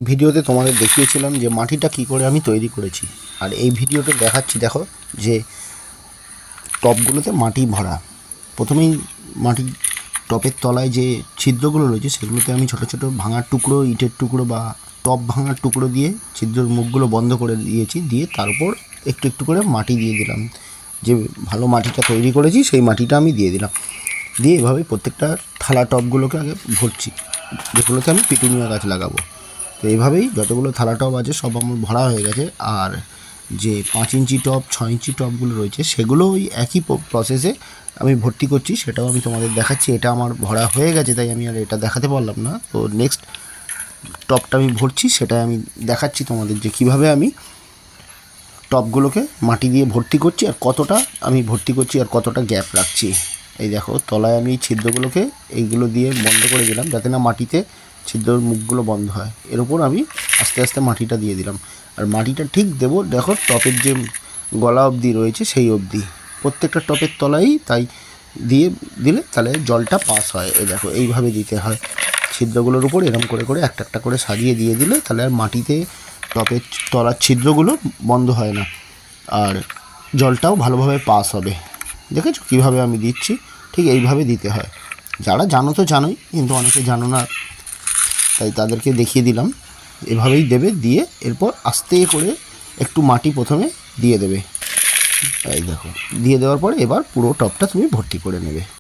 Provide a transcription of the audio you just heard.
ভিডিওতে তোমাদের দেখিয়েছিলাম যে মাটিটা কি করে আমি তৈরি করেছি, আর এই ভিডিওতে দেখাচ্ছি। দেখো যে টবগুলোতে মাটি ভরা। প্রথমেই মাটি টবের তলায় যে ছিদ্রগুলো রয়েছে সেগুলোতে আমি ছোট ছোট ভাঙার টুকরো, ইটের টুকরো বা টব ভাঙার টুকরো দিয়ে ছিদ্রের মুখগুলো বন্ধ করে দিয়েছি। দিয়ে তার উপর একটু একটু করে মাটি দিয়ে দিলাম। যে ভালো মাটিটা তৈরি করেছি সেই মাটিটা আমি দিয়ে দিলাম। দিয়ে এভাবেই প্রত্যেকটা থালা টবগুলোকে আগে ভরছি, যেগুলোতে আমি পিটুনিয়া গাছ লাগাবো। তো এইভাবেই যতগুলো থালা টব আছে সব আমার ভরা হয়ে গেছে। আর যে 5 ইঞ্চি টব, 6 ইঞ্চি টবগুলো রয়েছে সেগুলো ওই একই প্রসেসে আমি ভর্তি করছি, সেটাও আমি তোমাদের দেখাচ্ছি। এটা আমার ভরা হয়ে গেছে তাই আমি আর এটা দেখাতে পারলাম না। তো নেক্সট টবটা আমি ভরছি, সেটা আমি দেখাচ্ছি তোমাদের যে কীভাবে আমি টবগুলোকে মাটি দিয়ে ভর্তি করছি আর কতটা আমি ভর্তি করছি আর কতটা গ্যাপ রাখছি। এই দেখো তলায় আমি ছিদ্রগুলোকে এইগুলো দিয়ে বন্ধ করে দিলাম যাতে না মাটিতে ছিদ্রর মুখগুলো বন্ধ হয়। এর উপর আমি আস্তে আস্তে মাটিটা দিয়ে দিলাম। আর মাটিটা ঠিক দেবো দেখো টপের যে গলা অবধি রয়েছে সেই অবধি, প্রত্যেকটা টপের তলায় তাই দিয়ে দিলে তাহলে জলটা পাস হয়। এই দেখো এইভাবে দিতে হয়। ছিদ্রগুলোর উপর এরম করে করে একটা একটা করে সাজিয়ে দিয়ে দিলে তাহলে আর মাটিতে টপের তলার ছিদ্রগুলো বন্ধ হয় না, আর জলটাও ভালোভাবে পাস হবে। দেখেছো কীভাবে আমি দিচ্ছি? ঠিক এইভাবে দিতে হয়। যারা জানো তো জানোই, কিন্তু অনেকে জানো না, তাই তাদেরকে দেখিয়ে দিলাম। এভাবেই দেবে, দিয়ে এরপর আস্তে করে একটু মাটি প্রথমে দিয়ে দেবে। এই দেখো দিয়ে দেওয়ার পরে এবার পুরো টবটা তুমি ভর্তি করে নেবে।